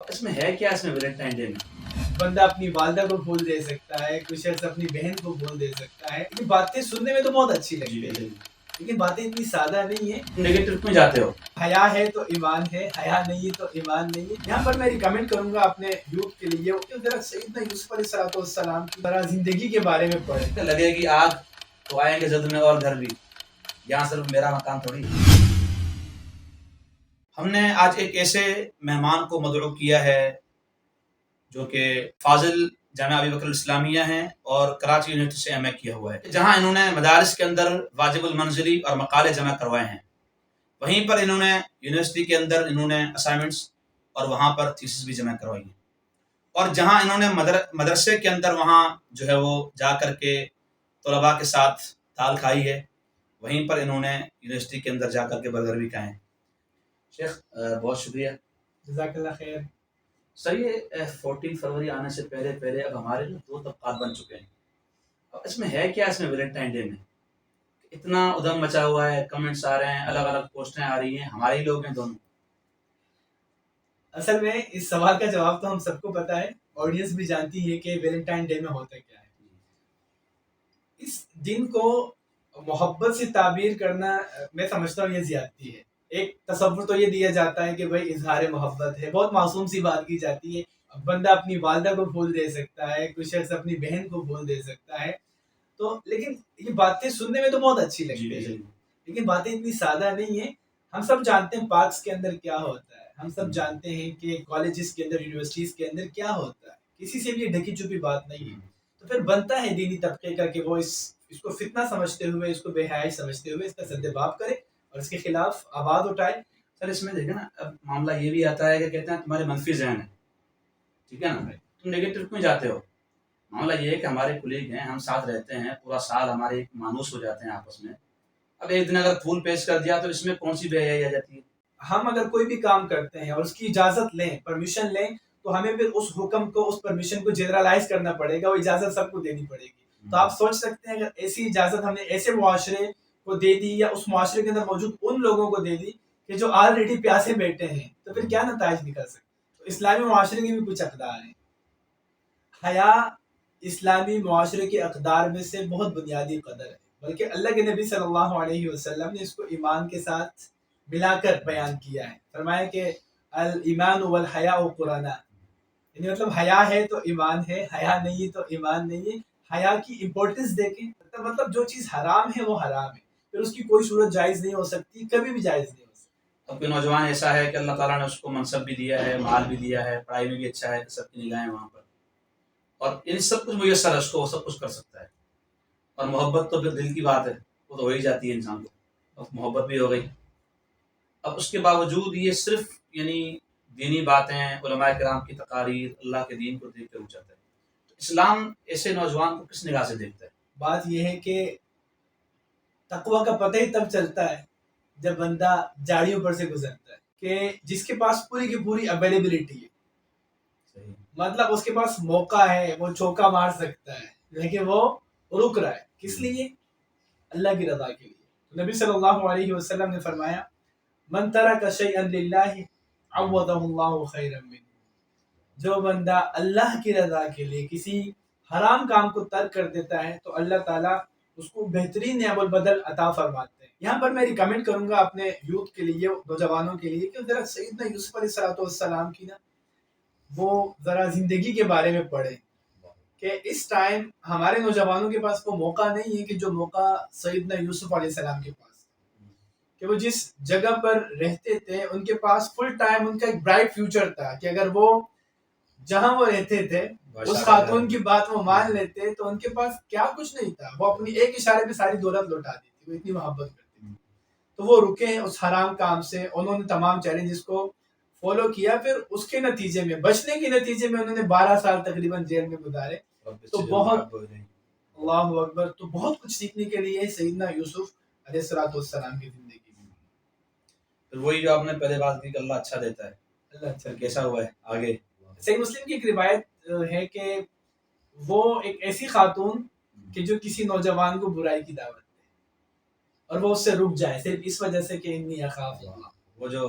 اس میں ہے کیا، اس میں ویلنٹائن ڈے میں بندہ اپنی والدہ کو پھول دے سکتا ہے، کوئی شخص اپنی بہن کو پھول دے سکتا ہے. یہ باتیں سننے میں تو بہت اچھی لگتی ہے لیکن باتیں اتنی سادہ نہیں ہے. نگیٹو کیوں جاتے ہو؟ حیا ہے تو ایمان ہے، حیا نہیں ہے تو ایمان نہیں ہے. یہاں پر میں ریکمینڈ کروں گا اپنے یوتھ کے لیے کہ ذرا سیدنا یوسف علیہ السلام کی ذرا زندگی کے بارے میں پڑھیں. لگے گی آگ تو آئیں گے زد میں اور گھر بھی، یہاں صرف میرا مکان تھوڑی. ہم نے آج ایک ایسے مہمان کو مدعو کیا ہے جو کہ فاضل جامعہ ابی بکر الاسلامیہ ہیں اور کراچی یونیورسٹی سے ایم اے کیا ہوا ہے، جہاں انہوں نے مدارس کے اندر واجب المنزلی اور مقالے جمع کروائے ہیں. وہیں پر انہوں نے یونیورسٹی کے اندر انہوں نے اسائنمنٹس اور وہاں پر تھیسس بھی جمع کروائی ہیں. اور جہاں انہوں نے مدرسے کے اندر وہاں جو ہے وہ جا کر کے طلباء کے ساتھ دال کھائی ہے، وہیں پر انہوں نے یونیورسٹی کے اندر جا کر کے برگر بھی کھائے ہیں. شیخ بہت شکریہ، جزاک اللہ خیر. سر یہ 14 فروری آنے سے پہلے اب ہمارے دو طبقات بن چکے ہیں. اب اس میں ہے کیا، اس میں ویلنٹائن ڈے میں اتنا ادھم مچا ہوا ہے، کمنٹس آ رہے ہیں، الگ الگ پوسٹیں آ رہی ہیں، ہمارے ہی لوگ ہیں دونوں. اصل میں اس سوال کا جواب تو ہم سب کو پتا ہے، آڈینس بھی جانتی ہے کہ ویلنٹائن ڈے میں ہوتا کیا ہے. اس دن کو محبت سے تعبیر کرنا میں سمجھتا ہوں یہ زیادتی ہے. ایک تصور تو یہ دیا جاتا ہے کہ بھائی اظہار محبت ہے، بہت معصوم سی بات کی جاتی ہے. بندہ اپنی والدہ کو پھول دے سکتا ہے، کوئی شخص اپنی بہن کو پھول دے سکتا ہے. تو لیکن یہ باتیں سننے میں تو بہت اچھی لگتی ہے لیکن باتیں اتنی سادہ نہیں ہیں. ہم سب جانتے ہیں پارکس کے اندر کیا ہوتا ہے، ہم سب جانتے ہیں کہ کالجز کے اندر، یونیورسٹیز کے اندر کیا ہوتا ہے. کسی سے بھی یہ ڈھکی چھپی بات نہیں ہے. تو پھر بنتا ہے دینی طبقے کا کہ وہ اس کو فتنہ سمجھتے ہوئے، اس کو بے حیائی سمجھتے ہوئے اس کا سدباب کرے اور اس کے خلاف آواز اٹھائے. سر اس میں دیکھیں نا، اب معاملہ یہ بھی آتا ہے کہ کہتے ہیں تمہارے منفی ذہن ہے، ٹھیک ہے نا، تم نگیٹو کیوں جاتے ہو. معاملہ یہ ہے کہ ہمارے کلیگ ہیں، ہم ساتھ رہتے ہیں، پورا سال ہمارے مانوس ہو جاتے ہیں آپس میں. اب ایک دن اگر پھول پیش کر دیا تو اس میں کون سی بے حیائی آ جاتی ہے. ہم اگر کوئی بھی کام کرتے ہیں اور اس کی اجازت لیں، پرمیشن لیں، تو ہمیں پھر اس حکم کو، اس پرمیشن کو جنرلائز کرنا پڑے گا. وہ اجازت سب کو دینی پڑے گی. تو آپ سوچ سکتے ہیں اگر ایسی اجازت ہم نے ایسے معاشرے کو دے دی یا اس معاشرے کے اندر موجود ان لوگوں کو دے دی کہ جو آلریڈی پیاسے بیٹھے ہیں، تو پھر کیا نتائج نکل سکتے. تو اسلامی معاشرے کے بھی کچھ اقدار ہیں. حیا اسلامی معاشرے کے اقدار میں سے بہت بنیادی قدر ہے، بلکہ اللہ کے نبی صلی اللہ علیہ وسلم نے اس کو ایمان کے ساتھ ملا کر بیان کیا ہے. فرمایا کہ الایمان والحیاء قرانا، یعنی مطلب حیا ہے تو ایمان ہے، حیا نہیں ہے تو ایمان نہیں ہے. حیا کی امپورٹنس دیکھیں، مطلب جو چیز حرام ہے وہ حرام ہے، پھر اس کی کوئی صورت جائز نہیں ہو سکتی، کبھی بھی جائز نہیں ہو سکتی. اب کوئی نوجوان ایسا ہے کہ اللہ تعالیٰ نے اس کو منصب بھی دیا ہے، مال بھی دیا ہے، پڑھائی میں بھی اچھا ہے، کہ سب کی نگاہیں وہاں پر، اور ان سب کچھ میسر ہے اس کو، وہ سب کچھ کر سکتا ہے. اور محبت تو پھر دل کی بات ہے، وہ تو ہو ہی جاتی ہے انسان کو. اب محبت بھی ہو گئی، اب اس کے باوجود یہ صرف یعنی دینی باتیں، علماء کرام کی تقاریر، اللہ کے دین کو دیکھ کر اچھاتا ہے. اسلام ایسے نوجوان کو کس نگاہ سے دیکھتا ہے؟ بات یہ ہے کہ تقوی کا پتہ ہی تب چلتا ہے جب بندہ جاڑیوں پر سے گزرتا ہے، کہ جس کے پاس پوری کی پوری اویلیبلٹی ہے، مطلب اس کے پاس موقع ہے، وہ چوکا مار سکتا ہے، لیکن وہ رک رہا ہے. کس لیے؟ اللہ کی رضا کے لیے. نبی صلی اللہ علیہ وسلم نے فرمایا من ترک شیئا للہ عوضہ اللہ خیرا منہ. جو بندہ اللہ کی رضا کے لیے کسی حرام کام کو ترک کر دیتا ہے تو اللہ تعالیٰ اس کو بہترین نعم البدل عطا فرماتے ہیں. یہاں پر میں ریکمینڈ کروں گا اپنے یوتھ کے لیے، نوجوانوں کے لیے، کہ ذرا سیدنا یوسف علیہ السلام کی نا وہ ذرا زندگی کے بارے میں پڑھیں. کہ اس ٹائم ہمارے نوجوانوں کے پاس وہ موقع نہیں ہے کہ جو موقع سیدنا یوسف علیہ السلام کے پاس، کہ وہ جس جگہ پر رہتے تھے ان کے پاس فل ٹائم ان کا ایک برائٹ فیوچر تھا، کہ اگر وہ جہاں وہ رہتے تھے اس خاتون کی بات وہ مان لیتے تو ان کے پاس کیا کچھ نہیں تھا، وہ اپنی ایک اشارے پہ ساری دولت لوٹا دی تھی، وہ اتنی محبت کرتی تھی. تو وہ رکے اس حرام کام سے، انہوں نے تمام چیلنجز کو فالو کیا، پھر اس کے نتیجے میں، بچنے کے نتیجے میں انہوں نے 12 سال تقریباً جیل میں گزارے. تو بہت اللہ اکبر، تو بہت کچھ سیکھنے کے لیے سیدنا یوسف علیہ السلام کی زندگی میں. پھر وہی جو آپ نے پہلے بات کی کہ اللہ اچھا دیتا ہے، اللہ اچھا. کیسا ہوا ہے آگے؟ صحیح مسلم کی ایک روایت ہے کہ وہ ایک ایسی خاتون کہ جو کسی نوجوان کو برائی کی دعوت دے اور وہ اس سے رک جائے صرف اس وجہ سے کہ انی اخاف اللہ. وہ جو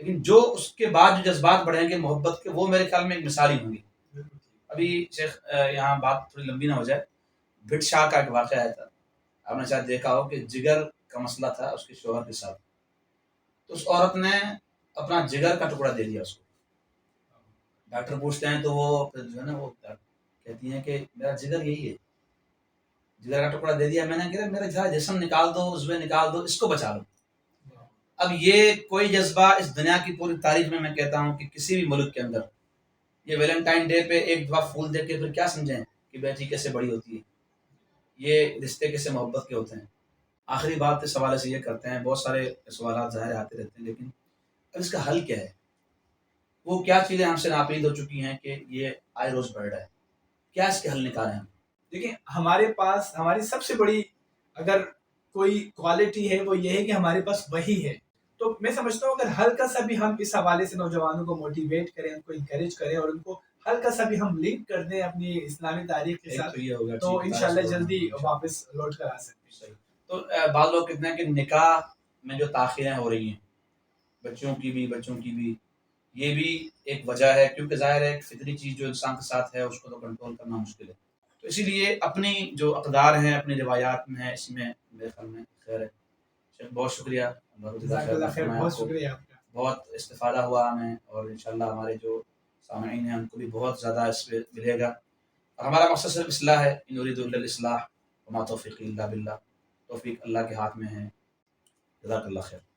لیکن جو اس کے بعد جو جذبات بڑھیں گے محبت کے، وہ میرے خیال میں ایک مثال ہی ہوں گی. ابھی شیخ یہاں بات تھوڑی لمبی نہ ہو جائے، بھٹ شاہ کا ایک واقعہ آیا تھا، آپ نے شاید دیکھا ہو کہ جگر کا مسئلہ تھا اس کے شوہر کے ساتھ، تو اس عورت نے اپنا جگر کا ٹکڑا دے دیا اس کو. ڈاکٹر پوچھتے ہیں تو وہ پھر جو ہے نا وہ کہتی ہیں کہ میرا جگر یہی ہے، جگر کا ٹکڑا دے دیا میں نے، کہ میرا سارا جسم نکال دو، عضویں نکال دو، اس کو بچا لو. اب یہ کوئی جذبہ اس دنیا کی پوری تاریخ میں کہتا ہوں کہ کسی بھی ملک کے اندر یہ ویلنٹائن ڈے پہ ایک دفعہ پھول دے کے پھر کیا سمجھیں کہ بیٹی کیسے بڑی ہوتی ہے، یہ رشتے کیسے محبت کے ہوتے ہیں. آخری بات اس حوالے سے یہ کرتے ہیں، بہت سارے سوالات ظاہر آتے رہتے ہیں، لیکن اب اس کا حل کیا ہے؟ وہ کیا چیزیں ہم سے ناپید ہو چکی ہیں کہ یہ آئے روز بڑھ رہا ہے، کیا اس کے حل نکالیں ہم؟ دیکھیں ہمارے پاس ہماری سب سے بڑی اگر کوئی کوالٹی ہے وہ یہ ہے کہ ہمارے پاس وہی ہے. تو میں سمجھتا ہوں اگر ہلکا سا بھی ہم اس حوالے سے نوجوانوں کو موٹیویٹ کریں، ان کو انکریج کریں اور ان کو ہلکا سا بھی ہم لنک کر دیں اپنی اسلامی تاریخ کے ساتھ، تو انشاءاللہ جلدی واپس لوٹ کر آ سکتے ہیں. تو بعض لوگ کہتے ہیں کہ نکاح میں جو تاخیریں ہو رہی ہیں بچوں کی بھی یہ بھی ایک وجہ ہے، کیونکہ ظاہر ہے ایک فطری چیز جو انسان کے ساتھ ہے اس کو تو کنٹرول کرنا مشکل ہے. تو اسی لیے اپنی جو اقدار ہیں اپنی روایات میں ہیں، اس میں میرے خیال میں خیر ہے. شیخ بہت شکریہ، جزاک اللہ خیر، بہت شکریہ آپ کا، بہت استفادہ ہوا ہمیں، اور انشاءاللہ ہمارے جو سامعین ہیں ان کو بھی بہت زیادہ اس پہ ملے گا. اور ہمارا مقصد صرف اصلاح ہے، ان اريد الا الاصلاح وما توفیقی الا باللہ، توفیق اللہ کے ہاتھ میں ہے. جزاک اللہ خیر.